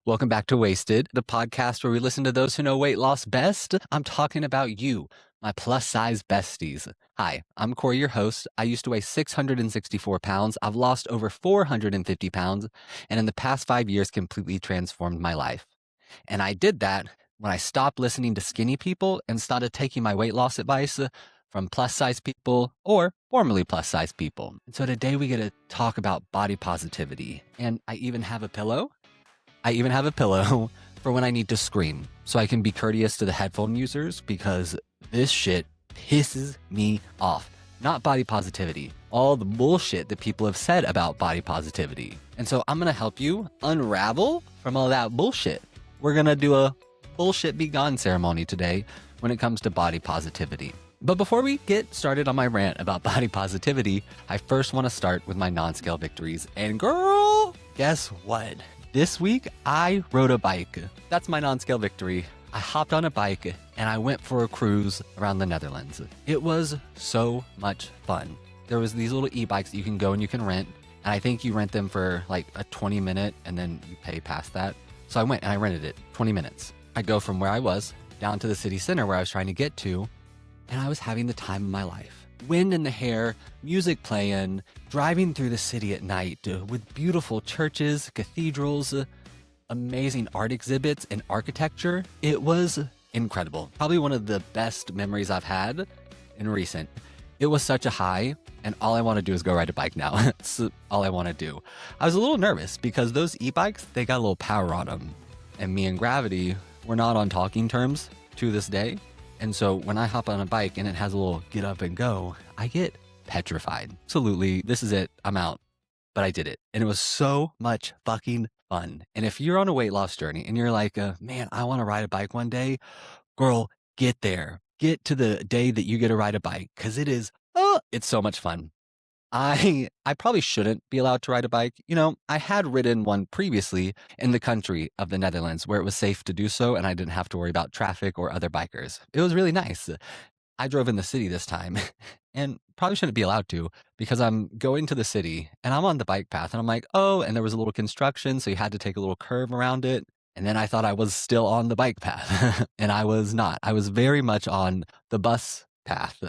Welcome back to Wasted, the podcast where we listen to those who know weight loss best. I'm talking about you, my plus size besties. Hi, I'm Corey, your host. I used to weigh 664 pounds. I've lost over 450 pounds, and in the past 5 years, completely transformed my life. And I did that when I stopped listening to skinny people and started taking my weight loss advice from plus size people or formerly plus size people. And so today we get to talk about body positivity. And I even have a pillow for when I need to scream, so I can be courteous to the headphone users because this shit pisses me off. Not body positivity, all the bullshit that people have said about body positivity. And so I'm gonna help you unravel from all that bullshit. We're gonna do a bullshit be gone ceremony today when it comes to body positivity. But before we get started on my rant about body positivity, I first want to start with my non-scale victories. And girl, guess what? This week, I rode a bike. That's my non-scale victory. I hopped on a bike and I went for a cruise around the Netherlands. It was so much fun. There was these little e-bikes that you can go and you can rent. And I think you rent them for like a 20-minute and then you pay past that. So I went and I rented it, 20 minutes. I go from where I was down to the city center where I was trying to get to, and I was having the time of my life. Wind in the hair, music playing, driving through the city at night with beautiful churches, cathedrals, amazing art exhibits and architecture. It was incredible. Probably one of the best memories I've had in recent. It was such a high, and all I want to do is go ride a bike now. That's all I want to do. I was a little nervous because those e-bikes, they got a little power on them. And me and Gravity, we're not on talking terms to this day. And so when I hop on a bike and it has a little get up and go, I get petrified. Absolutely, this is it. I'm out. But I did it. And it was so much fucking fun. And if you're on a weight loss journey and you're like, man, I want to ride a bike one day, girl, get there. Get to the day that you get to ride a bike because it's so much fun. I probably shouldn't be allowed to ride a bike. You know, I had ridden one previously in the country of the Netherlands where it was safe to do so and I didn't have to worry about traffic or other bikers. It was really nice. I drove in the city this time and probably shouldn't be allowed to because I'm going to the city and I'm on the bike path and I'm like, oh, and there was a little construction. So you had to take a little curve around it. And then I thought I was still on the bike path and I was not. I was very much on the bus path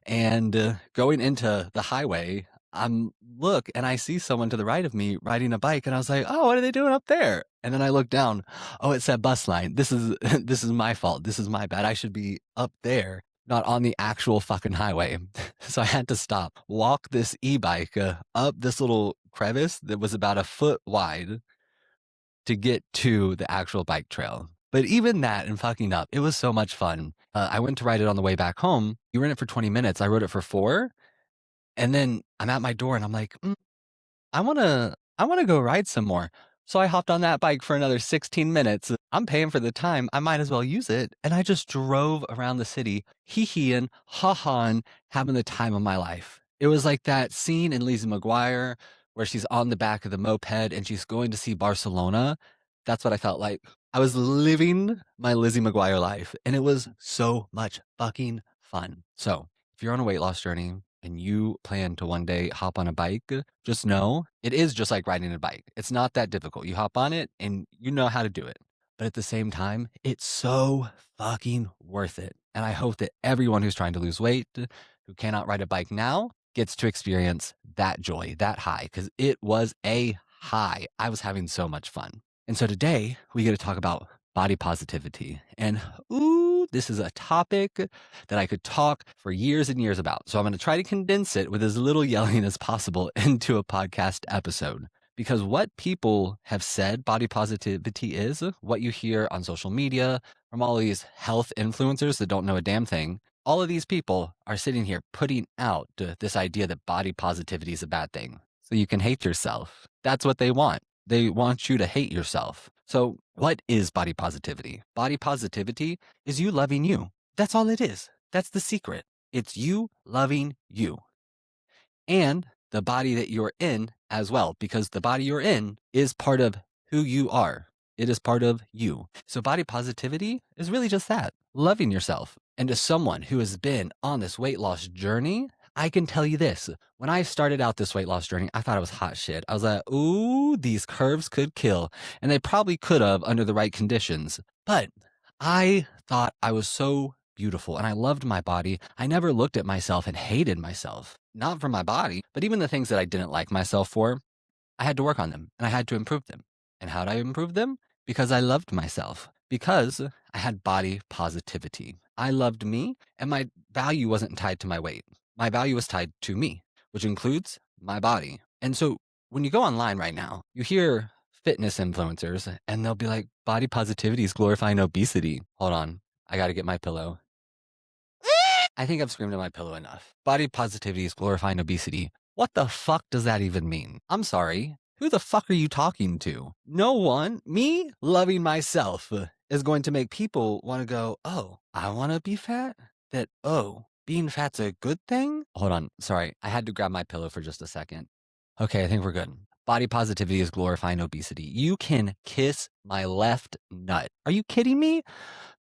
and going into the highway. Look and I see someone to the right of me riding a bike and I was like, oh, what are they doing up there? And then I look down. Oh, it said bus line. This is this is my fault. This is my bad. I should be up there, not on the actual fucking highway. So I had to stop, walk this e-bike up this little crevice that was about a foot wide to get to the actual bike trail. But even that and fucking up, it was so much fun. I went to ride it on the way back home. You ran it for 20 minutes. I rode it for 4. And then I'm at my door and I'm like, I want to go ride some more. So I hopped on that bike for another 16 minutes. I'm paying for the time. I might as well use it. And I just drove around the city, hee-heeing, ha-haing, having the time of my life. It was like that scene in Lizzie McGuire where she's on the back of the moped and she's going to see Barcelona. That's what I felt like. I was living my Lizzie McGuire life and it was so much fucking fun. So if you're on a weight loss journey and you plan to one day hop on a bike, just know it is just like riding a bike. It's not that difficult. You hop on it and you know how to do it. But at the same time, it's so fucking worth it. And I hope that everyone who's trying to lose weight, who cannot ride a bike now, gets to experience that joy, that high, because it was a high. I was having so much fun. And so today we get to talk about body positivity. And this is a topic that I could talk for years and years about. So I'm going to try to condense it with as little yelling as possible into a podcast episode. Because what people have said body positivity is, what you hear on social media from all these health influencers that don't know a damn thing, all of these people are sitting here putting out this idea that body positivity is a bad thing. So you can hate yourself. That's what they want. They want you to hate yourself. So what is body positivity? Body positivity is you loving you. That's all it is. That's the secret. It's you loving you. And the body that you're in as well, because the body you're in is part of who you are. It is part of you. So body positivity is really just that, loving yourself. And as someone who has been on this weight loss journey, I can tell you this. When I started out this weight loss journey, I thought it was hot shit. I was like, ooh, these curves could kill. And they probably could have under the right conditions. But I thought I was so beautiful and I loved my body. I never looked at myself and hated myself. Not for my body, but even the things that I didn't like myself for, I had to work on them and I had to improve them. And how did I improve them? Because I loved myself, because I had body positivity. I loved me and my value wasn't tied to my weight. My value was tied to me, which includes my body. And so when you go online right now, you hear fitness influencers and they'll be like, body positivity is glorifying obesity. Hold on. I got to get my pillow. I think I've screamed at my pillow enough. Body positivity is glorifying obesity. What the fuck does that even mean? I'm sorry. Who the fuck are you talking to? No one. Me loving myself is going to make people want to go, oh, I want to be fat? That, oh, being fat's a good thing? Hold on. Sorry. I had to grab my pillow for just a second. Okay, I think we're good. Body positivity is glorifying obesity. You can kiss my left nut. Are you kidding me?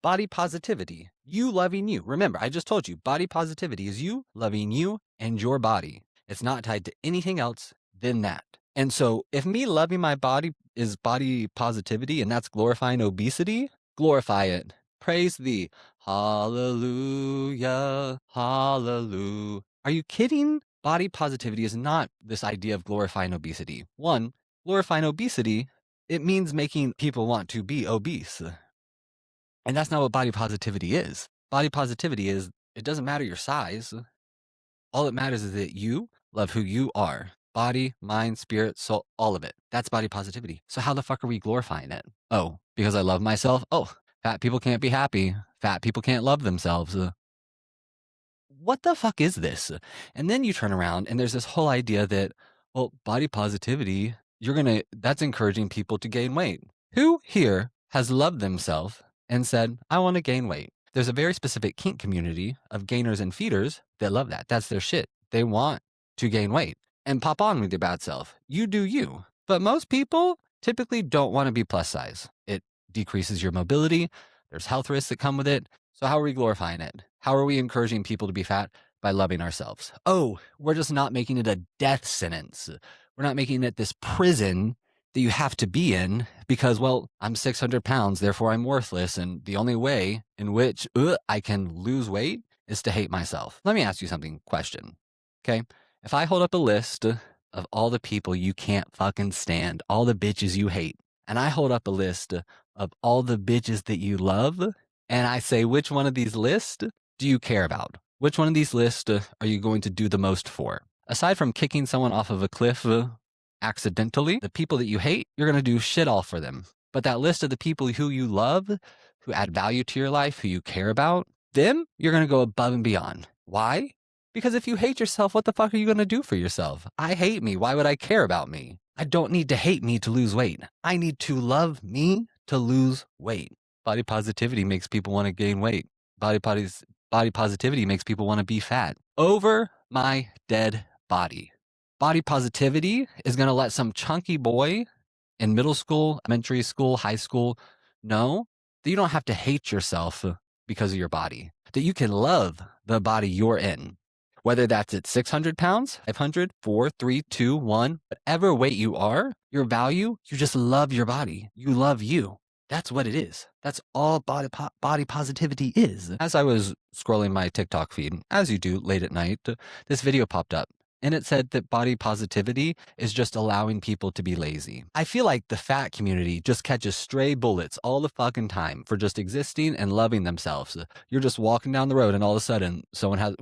Body positivity, you loving you. Remember, I just told you, body positivity is you loving you and your body. It's not tied to anything else than that. And so if me loving my body is body positivity and that's glorifying obesity, glorify it. Praise thee. Hallelujah. Hallelujah. Are you kidding? Body positivity is not this idea of glorifying obesity. One, glorifying obesity, it means making people want to be obese. And that's not what body positivity is. Body positivity is, it doesn't matter your size. All that matters is that you love who you are. Body, mind, spirit, soul, all of it. That's body positivity. So how the fuck are we glorifying it? Oh, because I love myself? Oh, fat people can't be happy. Fat people can't love themselves. What the fuck is this? And then you turn around and there's this whole idea that, well, body positivity, that's encouraging people to gain weight. Who here has loved themselves and said, I want to gain weight? There's a very specific kink community of gainers and feeders that love that. That's their shit. They want to gain weight and pop on with your bad self. You do you. But most people typically don't want to be plus size. It decreases your mobility. There's health risks that come with it. So how are we glorifying it? How are we encouraging people to be fat? By loving ourselves. Oh, we're just not making it a death sentence. We're not making it this prison that you have to be in because, well, I'm 600 pounds, therefore I'm worthless. And the only way in which I can lose weight is to hate myself. Let me ask you something. Question. Okay. If I hold up a list of all the people you can't fucking stand, all the bitches you hate, and I hold up a list of all the bitches that you love, and I say, which one of these lists do you care about? Which one of these lists are you going to do the most for? Aside from kicking someone off of a cliff accidentally, the people that you hate, you're going to do shit all for them. But that list of the people who you love, who add value to your life, who you care about, them, you're going to go above and beyond. Why? Because if you hate yourself, what the fuck are you going to do for yourself? I hate me. Why would I care about me? I don't need to hate me to lose weight. I need to love me to lose weight. Body positivity makes people want to gain weight. Body positivity makes people want to be fat. Over my dead body. Body positivity is going to let some chunky boy in middle school, elementary school, high school know that you don't have to hate yourself because of your body, that you can love the body you're in. Whether that's at 600 pounds, 500, 4, 3, 2, 1, whatever weight you are, your value, you just love your body. You love you. That's what it is. That's all body positivity is. As I was scrolling my TikTok feed, as you do late at night, this video popped up. And it said that body positivity is just allowing people to be lazy. I feel like the fat community just catches stray bullets all the fucking time for just existing and loving themselves. You're just walking down the road and all of a sudden someone has,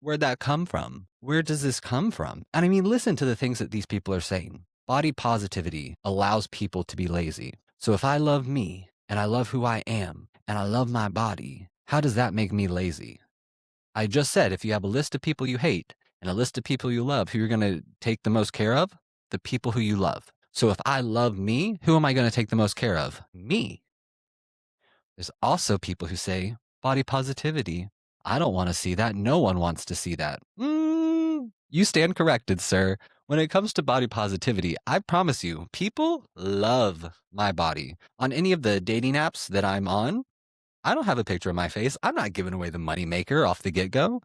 where'd that come from? Where does this come from? And I mean, listen to the things that these people are saying. Body positivity allows people to be lazy. So if I love me and I love who I am and I love my body, how does that make me lazy? I just said, if you have a list of people you hate and a list of people you love, who you're going to take the most care of? The people who you love. So if I love me, who am I going to take the most care of? Me. There's also people who say body positivity. I don't want to see that. No one wants to see that. You stand corrected, sir. When it comes to body positivity, I promise you, people love my body. On any of the dating apps that I'm on, I don't have a picture of my face. I'm not giving away the moneymaker off the get-go.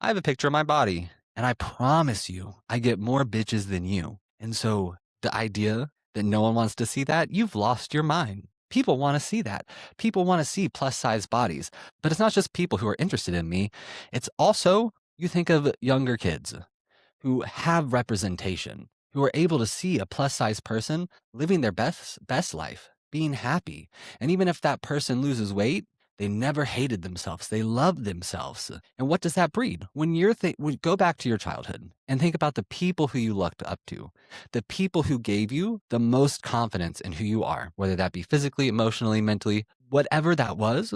I have a picture of my body, and I promise you, I get more bitches than you. And so the idea that no one wants to see that, you've lost your mind. People want to see that. People want to see plus size bodies. But it's not just people who are interested in me, it's also, you think of younger kids who have representation, who are able to see a plus size person living their best life, being happy. And even if that person loses weight, they never hated themselves. They love themselves. And what does that breed? When go back to your childhood and think about the people who you looked up to, the people who gave you the most confidence in who you are, whether that be physically, emotionally, mentally, whatever that was,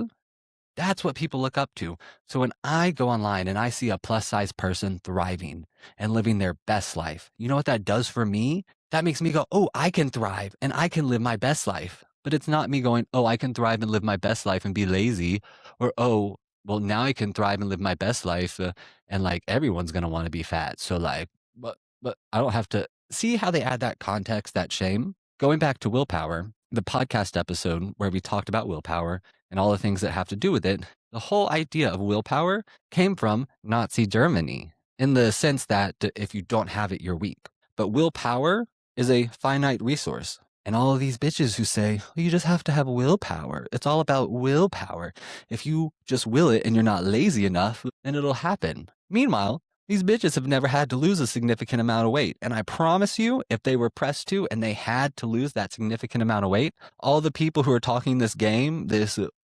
that's what people look up to. So when I go online and I see a plus size person thriving and living their best life, you know what that does for me? That makes me go, oh, I can thrive and I can live my best life. But it's not me going, oh, I can thrive and live my best life and be lazy. Or, oh, well, now I can thrive and live my best life. And like everyone's going to want to be fat. So like, but I don't have to see how they add that context, that shame. Going back to willpower, the podcast episode where we talked about willpower and all the things that have to do with it, the whole idea of willpower came from Nazi Germany in the sense that if you don't have it, you're weak. But willpower is a finite resource. And all of these bitches who say, well, you just have to have willpower. It's all about willpower. If you just will it and you're not lazy enough, then it'll happen. Meanwhile, these bitches have never had to lose a significant amount of weight. And I promise you, if they were pressed to and they had to lose that significant amount of weight, all the people who are talking this game,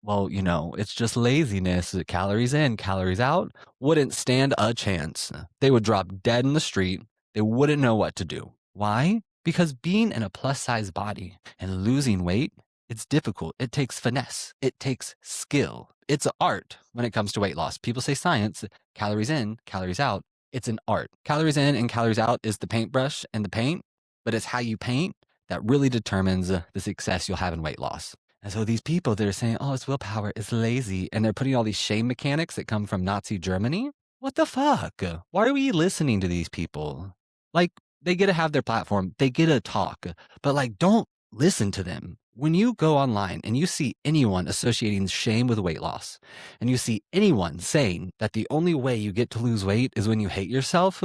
well, it's just laziness, calories in, calories out, wouldn't stand a chance. They would drop dead in the street. They wouldn't know what to do. Why? Because being in a plus size body and losing weight, it's difficult. It takes finesse. It takes skill. It's an art when it comes to weight loss. People say science, calories in, calories out. It's an art. Calories in and calories out is the paintbrush and the paint, but it's how you paint that really determines the success you'll have in weight loss. And so these people that are saying, oh, it's willpower, it's lazy, and they're putting all these shame mechanics that come from Nazi Germany. What the fuck? Why are we listening to these people? Like, they get to have their platform, they get to talk, but like, don't listen to them. When you go online and you see anyone associating shame with weight loss, and you see anyone saying that the only way you get to lose weight is when you hate yourself,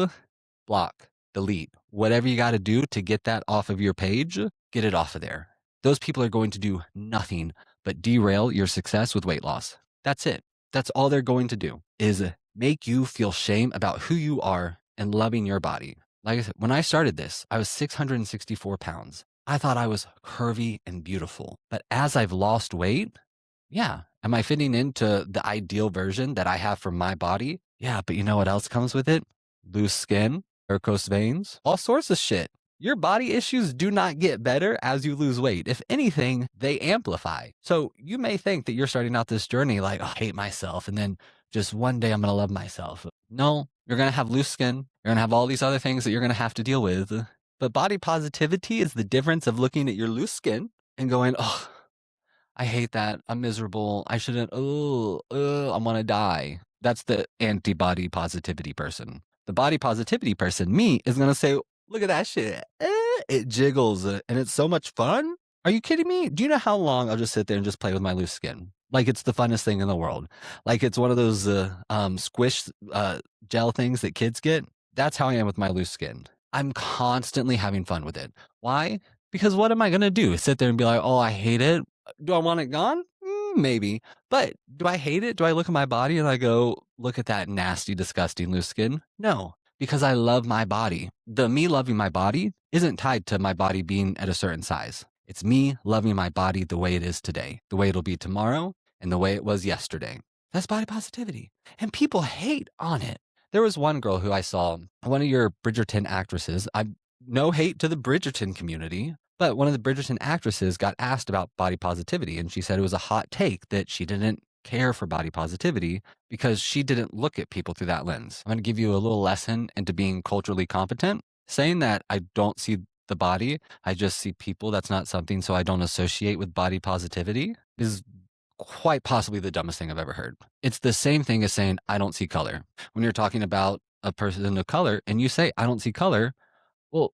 block, delete, whatever you got to do to get that off of your page, get it off of there. Those people are going to do nothing but derail your success with weight loss. That's it. That's all they're going to do is make you feel shame about who you are and loving your body. Like I said, when I started this, I was 664 pounds. I thought I was curvy and beautiful. But as I've lost weight, yeah, am I fitting into the ideal version that I have for my body? Yeah, but you know what else comes with it? Loose skin, varicose veins, all sorts of shit. Your body issues do not get better as you lose weight. If anything, they amplify. So you may think that you're starting out this journey like, oh, I hate myself, and then just one day I'm going to love myself. No, you're going to have loose skin. You're going to have all these other things that you're going to have to deal with. But body positivity is the difference of looking at your loose skin and going, oh, I hate that. I'm miserable. I shouldn't. Oh, I want to die. That's the anti-body positivity person. The body positivity person, me, is going to say, look at that shit. It jiggles and it's so much fun. Are you kidding me? Do you know how long I'll just sit there and just play with my loose skin? Like it's the funnest thing in the world. Like it's one of those squish gel things that kids get. That's how I am with my loose skin. I'm constantly having fun with it. Why? Because what am I going to do? Sit there and be like, oh, I hate it. Do I want it gone? Maybe. But do I hate it? Do I look at my body and I go, look at that nasty, disgusting loose skin? No, because I love my body. The me loving my body isn't tied to my body being at a certain size. It's me loving my body the way it is today, the way it'll be tomorrow, and the way it was yesterday. That's body positivity. And people hate on it. There was one girl who I saw, one of your Bridgerton actresses. No hate to the Bridgerton community, but one of the Bridgerton actresses got asked about body positivity, and she said it was a hot take that she didn't care for body positivity because she didn't look at people through that lens. I'm going to give you a little lesson into being culturally competent. Saying that I don't see the body, I just see people, that's not something, so I don't associate with body positivity, is quite possibly the dumbest thing I've ever heard. It's the same thing as saying, I don't see color. When you're talking about a person of color and you say, I don't see color, well,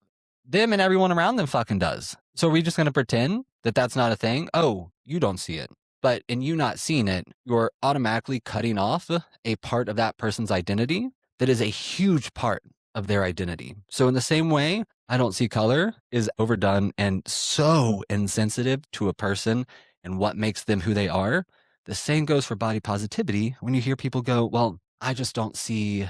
them and everyone around them fucking does. So are we just going to pretend that that's not a thing? Oh, you don't see it. But in you not seeing it, you're automatically cutting off a part of that person's identity that is a huge part of their identity. So in the same way, I don't see color is overdone and so insensitive to a person and what makes them who they are. The same goes for body positivity. When you hear people go, well, I just don't see,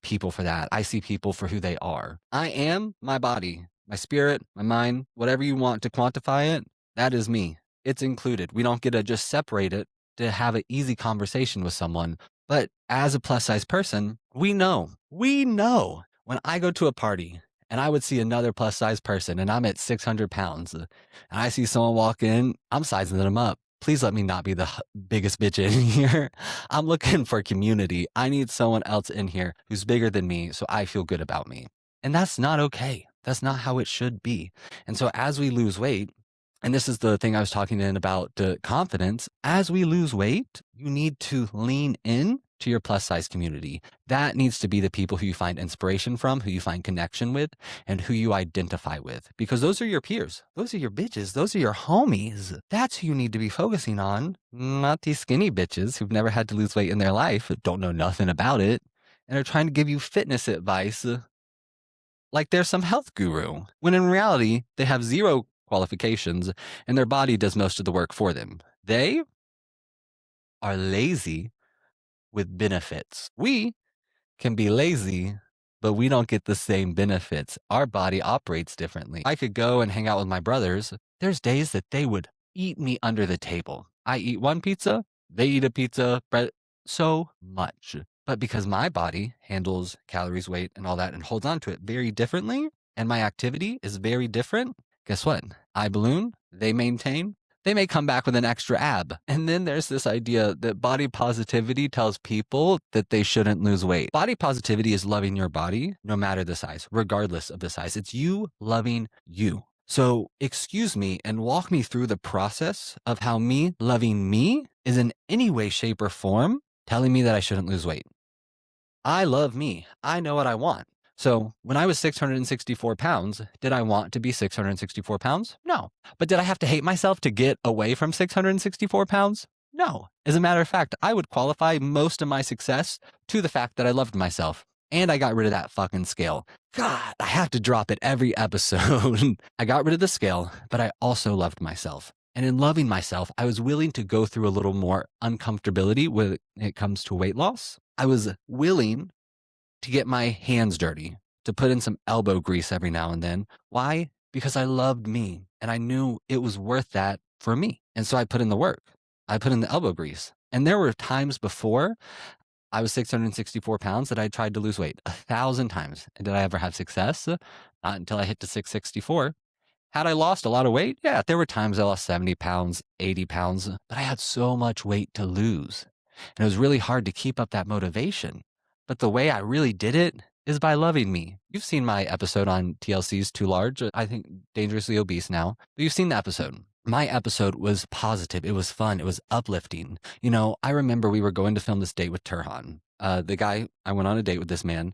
people for that. I see people for who they are. I am my body, my spirit, my mind, whatever you want to quantify it. That is me. It's included. We don't get to just separate it to have an easy conversation with someone. But as a plus size person, we know when I go to a party and I would see another plus size person and I'm at 600 pounds and I see someone walk in, I'm sizing them up. Please let me not be the biggest bitch in here. I'm looking for community. I need someone else in here who's bigger than me so I feel good about me. And that's not okay. That's not how it should be. And so as we lose weight, and this is the thing I was talking in about confidence. As we lose weight, you need to lean in to your plus size community. That needs to be the people who you find inspiration from, who you find connection with, and who you identify with. Because those are your peers. Those are your bitches. Those are your homies. That's who you need to be focusing on, not these skinny bitches who've never had to lose weight in their life, don't know nothing about it, and are trying to give you fitness advice like they're some health guru, when in reality, they have zero qualifications and their body does most of the work for them. They are lazy with benefits. We can be lazy, but we don't get the same benefits. Our body operates differently. I could go and hang out with my brothers. There's days that they would eat me under the table. I eat one pizza, they eat a pizza, bread, so much. But because my body handles calories, weight, and all that and holds on to it very differently, and my activity is very different, guess what? I balloon, they maintain, they may come back with an extra ab. And then there's this idea that body positivity tells people that they shouldn't lose weight. Body positivity is loving your body, no matter the size, regardless of the size. It's you loving you. So excuse me and walk me through the process of how me loving me is in any way, shape, or form telling me that I shouldn't lose weight. I love me. I know what I want. So when I was 664 pounds, did I want to be 664 pounds? No. But did I have to hate myself to get away from 664 pounds? No. As a matter of fact, I would qualify most of my success to the fact that I loved myself. And I got rid of that fucking scale. God, I have to drop it every episode. I got rid of the scale, but I also loved myself. And in loving myself, I was willing to go through a little more uncomfortability when it comes to weight loss. I was willing to get my hands dirty, to put in some elbow grease every now and then. Why? Because I loved me and I knew it was worth that for me. And so I put in the work. I put in the elbow grease. And there were times before I was 664 pounds that I tried to lose weight 1,000 times. And did I ever have success? Not until I hit to 664. Had I lost a lot of weight? Yeah, there were times I lost 70 pounds, 80 pounds, but I had so much weight to lose. And it was really hard to keep up that motivation. But the way I really did it is by loving me. You've seen my episode on TLC's Too Large, I think Dangerously Obese now, but you've seen the episode. My episode was positive. It was fun. It was uplifting. I remember we were going to film this date with Turhan. The guy, I went on a date with this man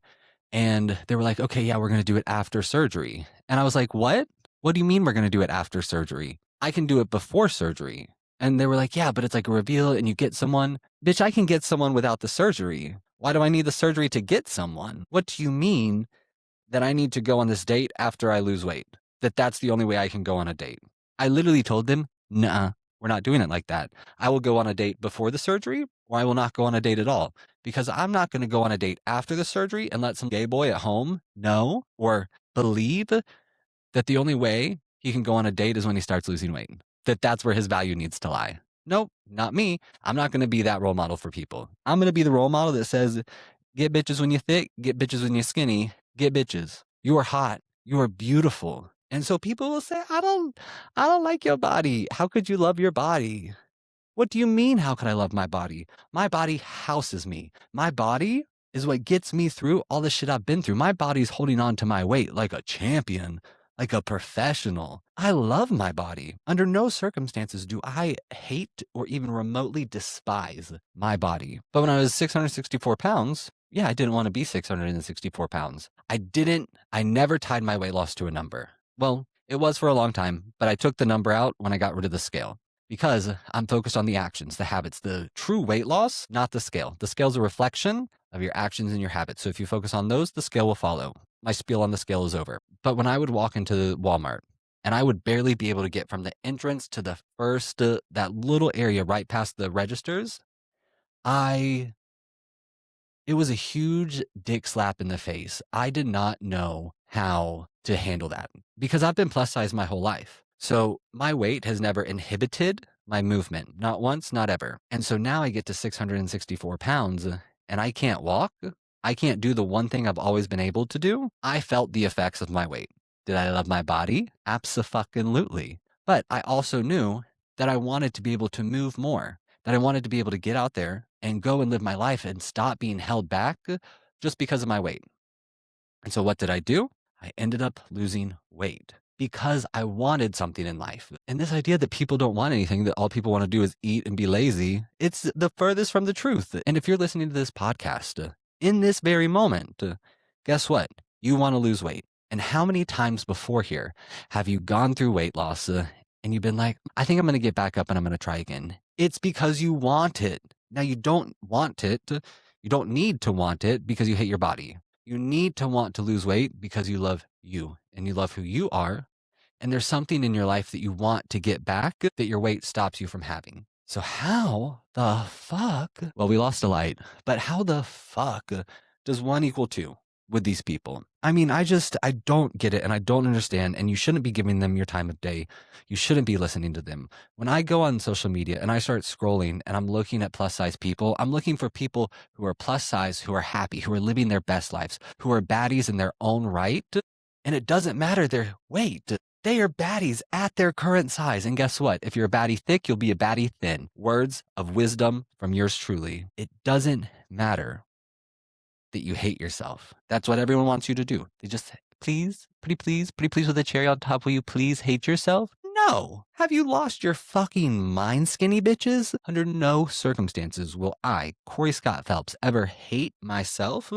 and they were like, okay, yeah, we're going to do it after surgery. And I was like, what? What do you mean we're going to do it after surgery? I can do it before surgery. And they were like, yeah, but it's like a reveal and you get someone. Bitch, I can get someone without the surgery. Why do I need the surgery to get someone? What do you mean that I need to go on this date after I lose weight? That's the only way I can go on a date. I literally told them, nah, we're not doing it like that. I will go on a date before the surgery or I will not go on a date at all because I'm not going to go on a date after the surgery and let some gay boy at home know or believe that the only way he can go on a date is when he starts losing weight. That's where his value needs to lie. Nope, not me. I'm not going to be that role model for people. I'm going to be the role model that says, get bitches when you're thick, get bitches when you're skinny, get bitches. You are hot. You are beautiful. And so people will say, I don't like your body. How could you love your body? What do you mean, how could I love my body? My body houses me. My body is what gets me through all the shit I've been through. My body's holding on to my weight like a champion, like a professional. I love my body. Under no circumstances do I hate or even remotely despise my body. But when I was 664 pounds, yeah, I didn't want to be 664 pounds. I never tied my weight loss to a number. Well, it was for a long time, but I took the number out when I got rid of the scale. because I'm focused on the actions, the habits, the true weight loss, not the scale. The scale is a reflection of your actions and your habits. So if you focus on those, the scale will follow. My spiel on the scale is over. But when I would walk into Walmart and I would barely be able to get from the entrance to the first, that little area right past the registers, I it was a huge dick slap in the face. I did not know how to handle that because I've been plus size my whole life. So my weight has never inhibited my movement, not once, not ever. And so now I get to 664 pounds and I can't walk. I can't do the one thing I've always been able to do. I felt the effects of my weight. Did I love my body? Abso-fucking-lutely. But I also knew that I wanted to be able to move more, that I wanted to be able to get out there and go and live my life and stop being held back just because of my weight. And so what did I do? I ended up losing weight because I wanted something in life. And this idea that people don't want anything, that all people want to do is eat and be lazy, it's the furthest from the truth. And if you're listening to this podcast in this very moment, guess what? You want to lose weight. And how many times before here have you gone through weight loss and you've been like, I think I'm going to get back up and I'm going to try again? It's because you want it. Now, you don't want it. You don't need to want it because you hate your body. You need to want to lose weight because you love you and you love who you are. And there's something in your life that you want to get back that your weight stops you from having. So how the fuck? Well, we lost a light, but how the fuck does 1 equal 2 with these people? I mean, I don't get it and I don't understand. And you shouldn't be giving them your time of day. You shouldn't be listening to them. When I go on social media and I start scrolling and I'm looking at plus size people, I'm looking for people who are plus size, who are happy, who are living their best lives, who are baddies in their own right. And it doesn't matter their weight. They are baddies at their current size. And guess what? If you're a baddie thick, you'll be a baddie thin. Words of wisdom from yours truly. It doesn't matter that you hate yourself. That's what everyone wants you to do. They just, please, pretty please with a cherry on top, will you please hate yourself? No. Have you lost your fucking mind, skinny bitches? Under no circumstances will I, Corey Scott Phelps, ever hate myself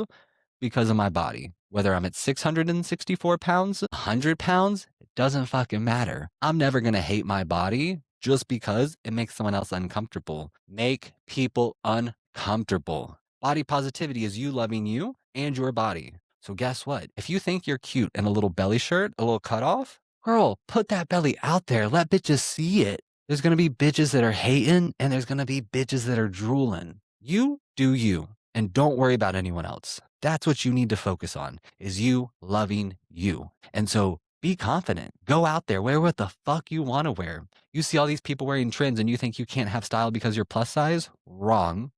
because of my body. Whether I'm at 664 pounds, 100 pounds, it doesn't fucking matter. I'm never going to hate my body just because it makes someone else uncomfortable. Make people uncomfortable. Body positivity is you loving you and your body. So guess what? If you think you're cute in a little belly shirt, a little cutoff, girl, put that belly out there. Let bitches see it. There's going to be bitches that are hating and there's going to be bitches that are drooling. You do you and don't worry about anyone else. That's what you need to focus on, is you loving you. And so be confident. Go out there. Wear what the fuck you want to wear. You see all these people wearing trends and you think you can't have style because you're plus size? Wrong.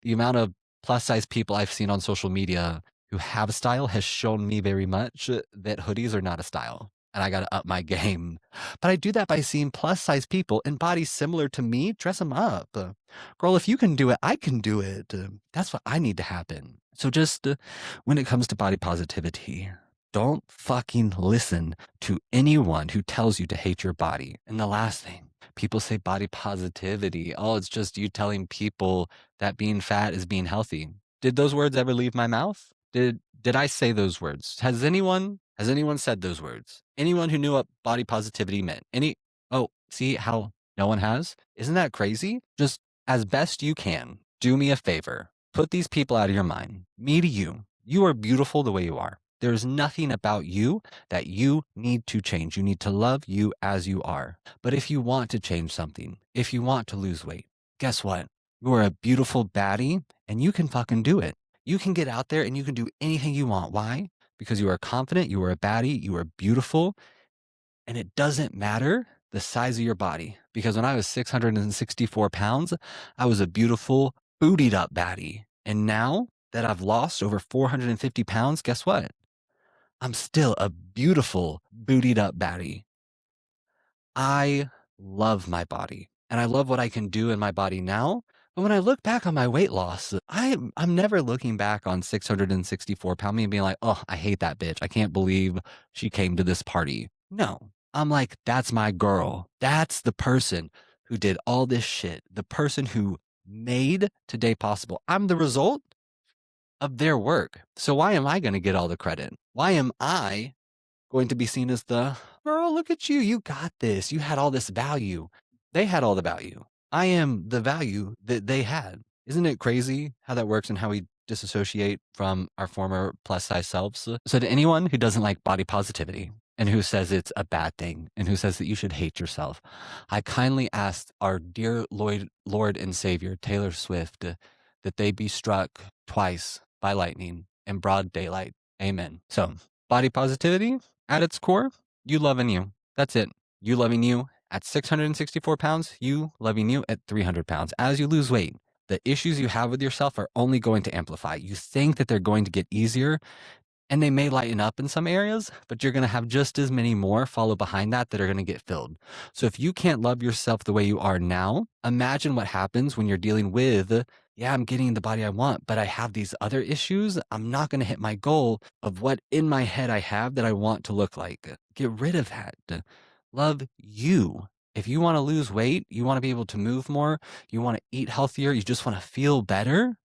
The amount of plus size people I've seen on social media who have style has shown me very much that hoodies are not a style. And I got to up my game. But I do that by seeing plus size people in bodies similar to me, dress them up. Girl, if you can do it, I can do it. That's what I need to happen. So just when it comes to body positivity, don't fucking listen to anyone who tells you to hate your body. And the last thing, people say body positivity. Oh, it's just you telling people that being fat is being healthy. Did those words ever leave my mouth? Did I say those words? Has anyone said those words? Anyone who knew what body positivity meant? Oh, see how no one has? Isn't that crazy? Just as best you can, do me a favor. Put these people out of your mind. Me to you. You are beautiful the way you are. There's nothing about you that you need to change. You need to love you as you are. But if you want to change something, if you want to lose weight, guess what? You are a beautiful baddie and you can fucking do it. You can get out there and you can do anything you want. Why? Because you are confident, you are a baddie, you are beautiful, and it doesn't matter the size of your body. Because when I was 664 pounds, I was a beautiful, bootied up baddie. And now that I've lost over 450 pounds, guess what? I'm still a beautiful, bootied up baddie. I love my body and I love what I can do in my body now. But when I look back on my weight loss, I'm never looking back on 664 pound me and being like, oh, I hate that bitch. I can't believe she came to this party. No, I'm like, that's my girl. That's the person who did all this shit. The person who made today possible. I'm the result of their work. So why am I going to get all the credit? Why am I going to be seen as the girl? Look at you. You got this. You had all this value. They had all the value. I am the value that they had. Isn't it crazy how that works and how we disassociate from our former plus size selves? So to anyone who doesn't like body positivity and who says it's a bad thing and who says that you should hate yourself, I kindly ask our dear Lord and Savior, Taylor Swift, that they be struck twice by lightning in broad daylight. Amen. So body positivity at its core, you loving you. That's it. You loving you at 664 pounds, you loving you at 300 pounds. As you lose weight, the issues you have with yourself are only going to amplify. You think that they're going to get easier, and they may lighten up in some areas, but you're going to have just as many more follow behind that are going to get filled. So if you can't love yourself the way you are now, imagine what happens when you're dealing with, yeah, I'm getting the body I want, but I have these other issues. I'm not going to hit my goal of what in my head I have that I want to look like. Get rid of that. Love you. If you want to lose weight, you want to be able to move more, you want to eat healthier, you just want to feel better,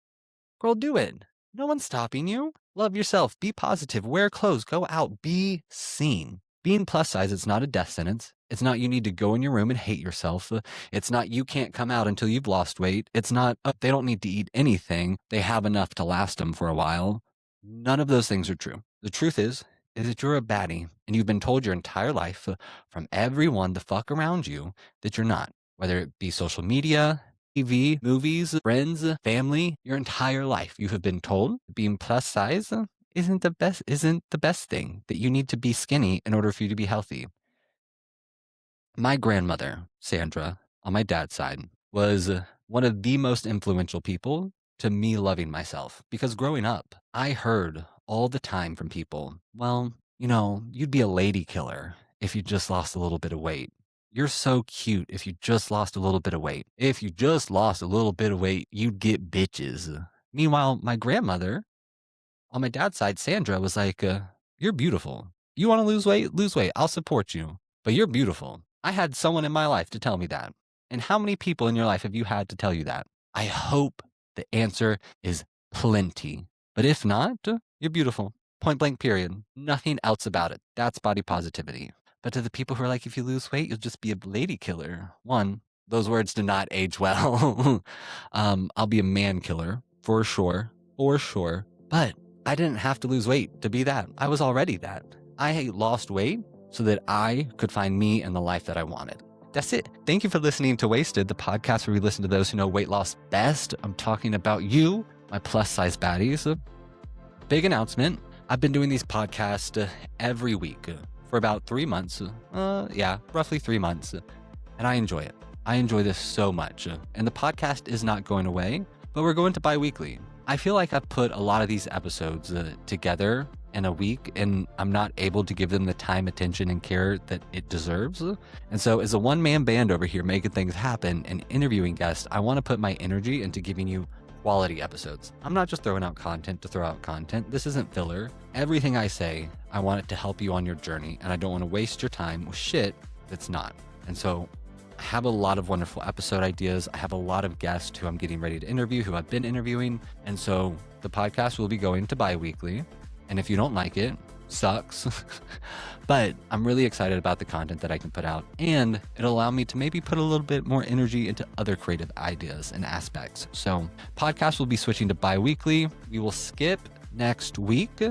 girl, do it. No one's stopping you. Love yourself. Be positive. Wear clothes. Go out. Be seen. Being plus size, it's not a death sentence. It's not you need to go in your room and hate yourself. It's not you can't come out until you've lost weight. It's not they don't need to eat anything. They have enough to last them for a while. None of those things are true. The truth is that you're a baddie and you've been told your entire life from everyone the fuck around you that you're not, whether it be social media, TV, movies, friends, family, your entire life. You have been told being plus size isn't the best thing, that you need to be skinny in order for you to be healthy. My grandmother, Sandra, on my dad's side, was one of the most influential people to me loving myself, because growing up, I heard all the time from people, well, you'd be a lady killer if you just lost a little bit of weight. You're so cute if you just lost a little bit of weight. If you just lost a little bit of weight, you'd get bitches. Meanwhile, my grandmother, on my dad's side, Sandra, was like, you're beautiful. You want to lose weight? Lose weight. I'll support you. But you're beautiful. I had someone in my life to tell me that. And how many people in your life have you had to tell you that? I hope the answer is plenty. But if not, you're beautiful. Point blank, period. Nothing else about it. That's body positivity. But to the people who are like, if you lose weight, you'll just be a lady killer. One, those words do not age well. I'll be a man killer, for sure. For sure. But I didn't have to lose weight to be that. I was already that. I lost weight so that I could find me and the life that I wanted. That's it. Thank you for listening to Wasted, the podcast where we listen to those who know weight loss best. I'm talking about you, my plus size baddies. Big announcement. I've been doing these podcasts every week for about 3 months. Roughly 3 months. And I enjoy it. I enjoy this so much. And the podcast is not going away, but we're going to bi-weekly. I feel like I've put a lot of these episodes together in a week, and I'm not able to give them the time, attention, and care that it deserves. And so as a one-man band over here making things happen and interviewing guests, I want to put my energy into giving you quality episodes. I'm not just throwing out content to throw out content. This isn't filler. Everything I say, I want it to help you on your journey, and I don't want to waste your time with shit that's not. And so I have a lot of wonderful episode ideas. I have a lot of guests who I'm getting ready to interview, who I've been interviewing. And so the podcast will be going to bi-weekly. And if you don't like it, sucks. But I'm really excited about the content that I can put out. And it'll allow me to maybe put a little bit more energy into other creative ideas and aspects. So podcast will be switching to bi-weekly. We will skip next week.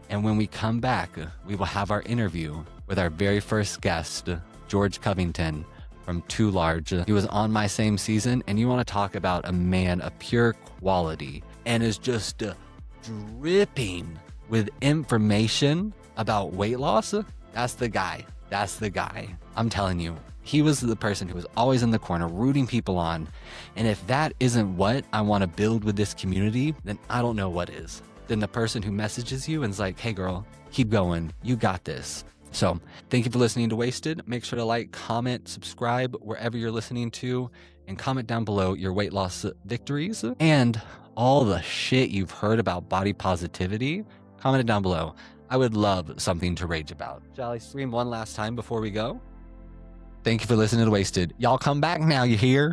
And when we come back, we will have our interview with our very first guest, George Covington from Too Large. He was on my same season, and you want to talk about a man of pure quality and is just dripping with information about weight loss. That's the guy. That's the guy. I'm telling you, he was the person who was always in the corner rooting people on. And if that isn't what I want to build with this community, then I don't know what is. Then the person who messages you and is like, hey girl, keep going. You got this. So thank you for listening to Wasted. Make sure to like, comment, subscribe wherever you're listening to, and comment down below your weight loss victories and all the shit you've heard about body positivity. Comment it down below. I would love something to rage about. Shall I scream one last time before we go? Thank you for listening to Wasted. Y'all come back now, you hear?